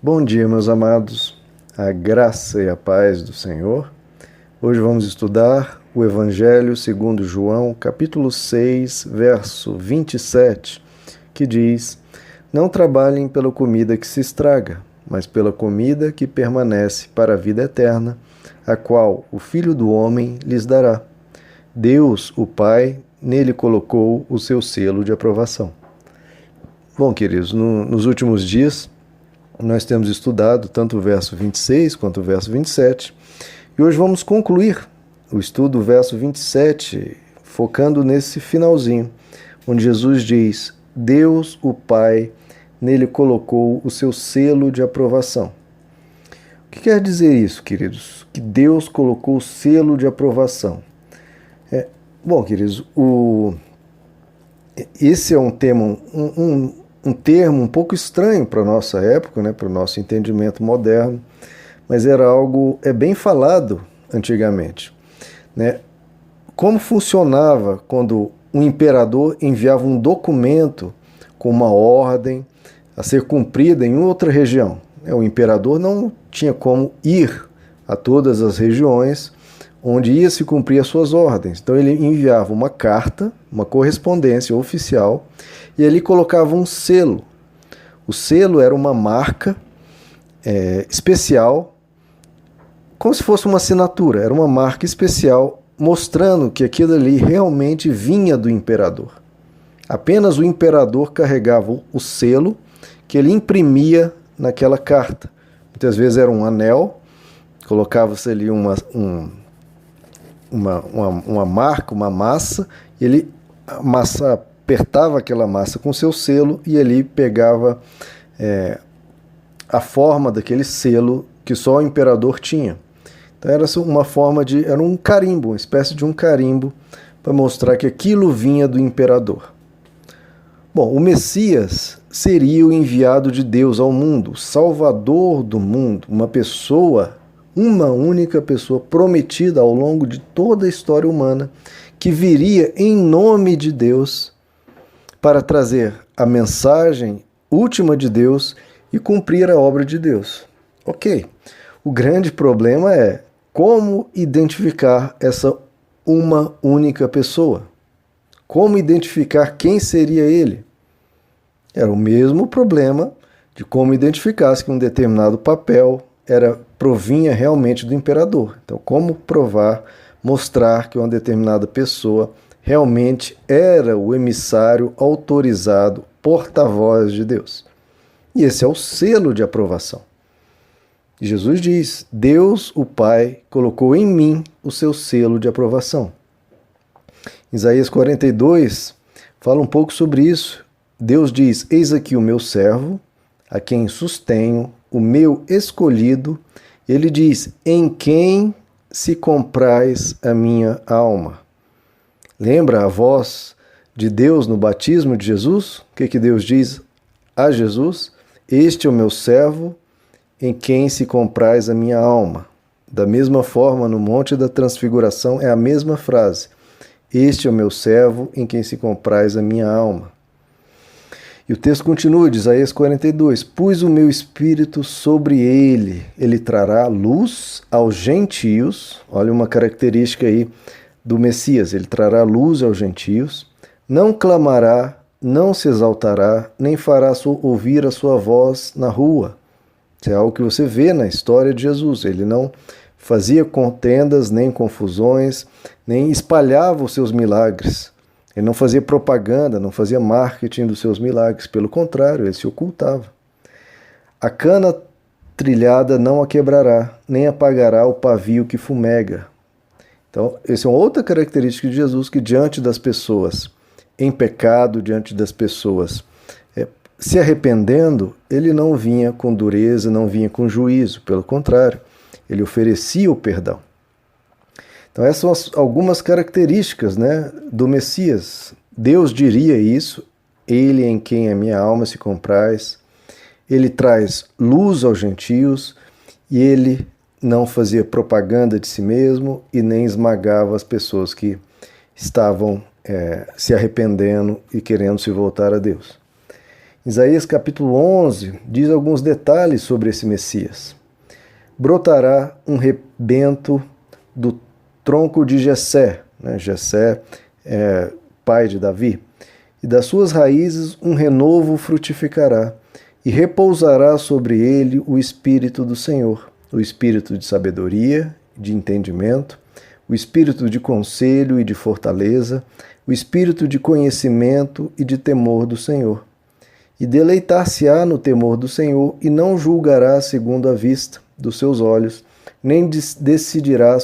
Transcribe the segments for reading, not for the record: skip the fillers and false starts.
Bom dia, meus amados, a graça e a paz do Senhor. Hoje vamos estudar o Evangelho segundo João, capítulo 6, verso 27, que diz: Não trabalhem pela comida que se estraga, mas pela comida que permanece para a vida eterna, a qual o Filho do Homem lhes dará. Deus, o Pai, nele colocou o seu selo de aprovação. Bom, queridos, nos últimos dias nós temos estudado tanto o verso 26 quanto o verso 27, e hoje vamos concluir o estudo do verso 27, focando nesse finalzinho, onde Jesus diz: Deus, o Pai, nele colocou o seu selo de aprovação. O que quer dizer isso, queridos? Que Deus colocou o selo de aprovação. Bom, queridos, esse é um tema, um termo um pouco estranho para a nossa época, né, para o nosso entendimento moderno, mas era algo bem falado antigamente, né? Como funcionava quando um imperador enviava um documento com uma ordem a ser cumprida em outra região? O imperador não tinha como ir a todas as regiões onde ia se cumprir as suas ordens. Então ele enviava uma carta, uma correspondência oficial, e ele colocava um selo. O selo era uma marca especial, como se fosse uma assinatura, era uma marca especial mostrando que aquilo ali realmente vinha do imperador. Apenas o imperador carregava o selo que ele imprimia naquela carta. Muitas vezes era um anel, colocava-se ali uma marca, uma massa, e apertava aquela massa com seu selo e ali pegava a forma daquele selo que só o imperador tinha. Então era uma forma era um carimbo, uma espécie de um carimbo para mostrar que aquilo vinha do imperador. Bom, o Messias seria o enviado de Deus ao mundo, o Salvador do mundo, uma única pessoa prometida ao longo de toda a história humana, que viria em nome de Deus para trazer a mensagem última de Deus e cumprir a obra de Deus. Ok, o grande problema é como identificar essa uma única pessoa. Como identificar quem seria ele? Era o mesmo problema de como identificar se um determinado papel provinha realmente do imperador. Então, como provar, mostrar que uma determinada pessoa realmente era o emissário autorizado, porta-voz de Deus. E esse é o selo de aprovação. E Jesus diz: Deus, o Pai, colocou em mim o seu selo de aprovação. Isaías 42 fala um pouco sobre isso. Deus diz: Eis aqui o meu servo, a quem sustenho, o meu escolhido. Ele diz: em quem se compraz a minha alma? Lembra a voz de Deus no batismo de Jesus? O que Deus diz a Jesus? Este é o meu servo, em quem se compraz a minha alma. Da mesma forma, no Monte da Transfiguração é a mesma frase. Este é o meu servo, em quem se compraz a minha alma. E o texto continua, de Isaías 42, Pus o meu espírito sobre ele, ele trará luz aos gentios. Olha uma característica aí do Messias, ele trará luz aos gentios, não clamará, não se exaltará, nem fará ouvir a sua voz na rua. Isso é algo que você vê na história de Jesus, ele não fazia contendas, nem confusões, nem espalhava os seus milagres. Ele não fazia propaganda, não fazia marketing dos seus milagres. Pelo contrário, ele se ocultava. A cana trilhada não a quebrará, nem apagará o pavio que fumega. Então, essa é uma outra característica de Jesus, que diante das pessoas em pecado, diante das pessoas se arrependendo, ele não vinha com dureza, não vinha com juízo. Pelo contrário, ele oferecia o perdão. Então essas são algumas características, né, do Messias. Deus diria isso: ele em quem a minha alma se compraz, ele traz luz aos gentios e ele não fazia propaganda de si mesmo e nem esmagava as pessoas que estavam se arrependendo e querendo se voltar a Deus. Isaías capítulo 11 diz alguns detalhes sobre esse Messias. Brotará um rebento do tronco de Jessé, né? Jessé é pai de Davi, e das suas raízes um renovo frutificará, e repousará sobre ele o Espírito do Senhor, o Espírito de sabedoria, de entendimento, o Espírito de conselho e de fortaleza, o Espírito de conhecimento e de temor do Senhor. E deleitar-se-á no temor do Senhor, e não julgará segundo a vista dos seus olhos, nem decidirá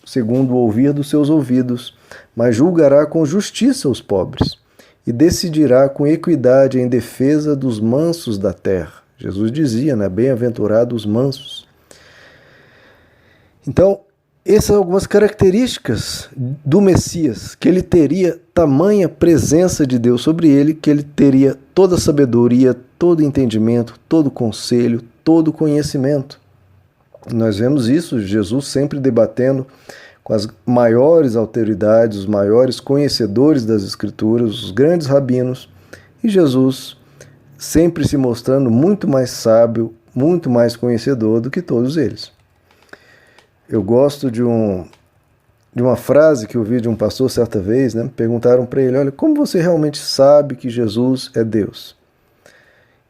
segundo o ouvir dos seus ouvidos, mas julgará com justiça os pobres, e decidirá com equidade em defesa dos mansos da terra. Jesus dizia, né? Bem-aventurados os mansos. Então, essas são algumas características do Messias, que ele teria tamanha presença de Deus sobre ele, que ele teria toda a sabedoria, todo o entendimento, todo o conselho, todo o conhecimento. Nós vemos isso, Jesus sempre debatendo com as maiores autoridades, os maiores conhecedores das Escrituras, os grandes rabinos, e Jesus sempre se mostrando muito mais sábio, muito mais conhecedor do que todos eles. Eu gosto de uma frase que eu vi de um pastor certa vez, né? Perguntaram para ele, olha, como você realmente sabe que Jesus é Deus?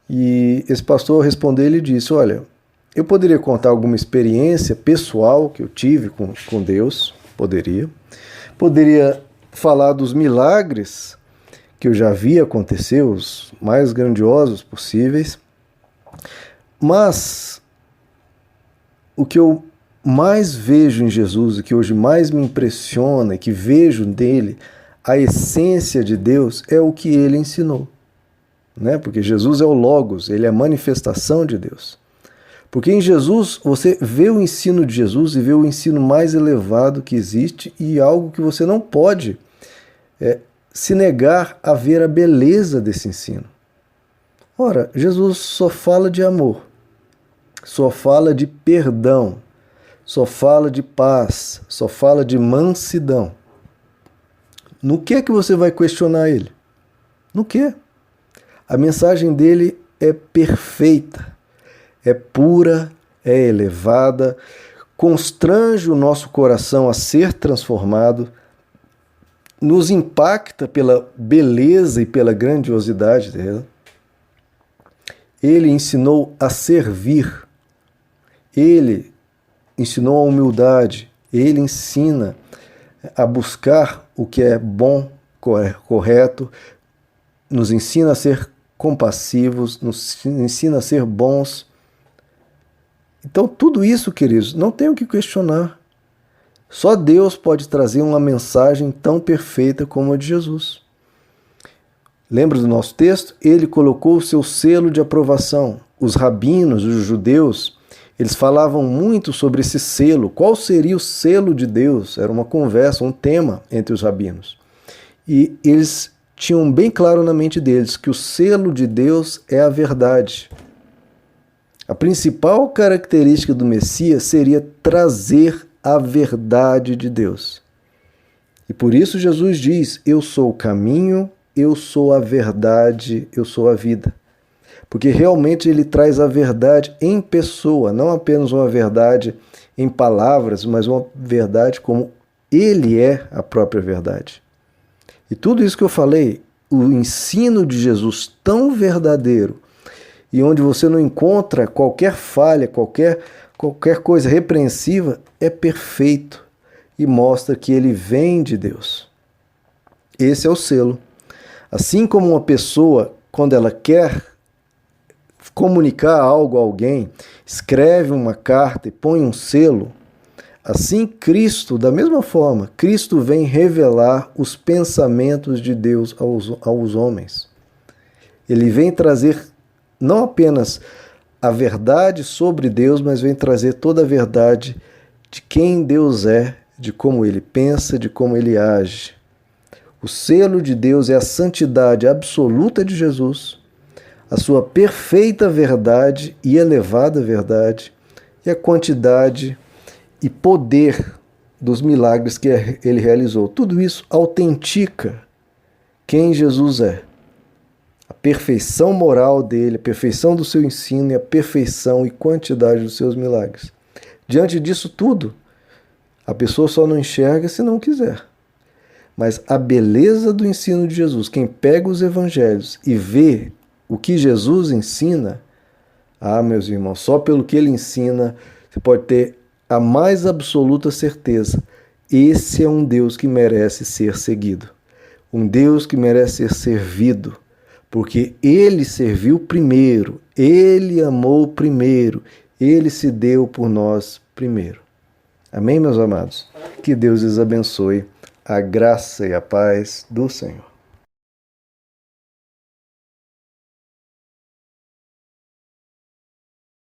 E esse pastor respondeu, ele disse, olha, eu poderia contar alguma experiência pessoal que eu tive com Deus, poderia falar dos milagres que eu já vi acontecer, os mais grandiosos possíveis, mas o que eu mais vejo em Jesus, o que hoje mais me impressiona e que vejo nele, a essência de Deus, é o que ele ensinou, né? Porque Jesus é o Logos, ele é a manifestação de Deus. Porque em Jesus você vê o ensino de Jesus e vê o ensino mais elevado que existe e algo que você não pode se negar a ver a beleza desse ensino. Ora, Jesus só fala de amor, só fala de perdão, só fala de paz, só fala de mansidão. No que é que você vai questionar ele? No que? A mensagem dele é perfeita, é pura, é elevada, constrange o nosso coração a ser transformado, nos impacta pela beleza e pela grandiosidade dela. Ele ensinou a servir, ele ensinou a humildade, ele ensina a buscar o que é bom, correto, nos ensina a ser compassivos, nos ensina a ser bons. Então, tudo isso, queridos, não tem o que questionar. Só Deus pode trazer uma mensagem tão perfeita como a de Jesus. Lembra do nosso texto? Ele colocou o seu selo de aprovação. Os rabinos, os judeus, eles falavam muito sobre esse selo. Qual seria o selo de Deus? Era uma conversa, um tema entre os rabinos. E eles tinham bem claro na mente deles que o selo de Deus é a verdade. A principal característica do Messias seria trazer a verdade de Deus. E por isso Jesus diz, eu sou o caminho, eu sou a verdade, eu sou a vida. Porque realmente ele traz a verdade em pessoa, não apenas uma verdade em palavras, mas uma verdade como ele é a própria verdade. E tudo isso que eu falei, o ensino de Jesus tão verdadeiro, e onde você não encontra qualquer falha, qualquer coisa repreensiva, é perfeito e mostra que ele vem de Deus. Esse é o selo. Assim como uma pessoa, quando ela quer comunicar algo a alguém, escreve uma carta e põe um selo, assim Cristo, da mesma forma, Cristo vem revelar os pensamentos de Deus aos homens. Ele vem trazer não apenas a verdade sobre Deus, mas vem trazer toda a verdade de quem Deus é, de como ele pensa, de como ele age. O selo de Deus é a santidade absoluta de Jesus, a sua perfeita verdade e elevada verdade, e a quantidade e poder dos milagres que ele realizou. Tudo isso autentica quem Jesus é. a perfeição moral dele, a perfeição do seu ensino e a perfeição e quantidade dos seus milagres. Diante disso tudo, a pessoa só não enxerga se não quiser. Mas a beleza do ensino de Jesus, quem pega os evangelhos e vê o que Jesus ensina, meus irmãos, só pelo que ele ensina, você pode ter a mais absoluta certeza. Esse é um Deus que merece ser seguido. Um Deus que merece ser servido. Porque ele serviu primeiro, ele amou primeiro, ele se deu por nós primeiro. Amém, meus amados? Que Deus lhes abençoe. A graça e a paz do Senhor.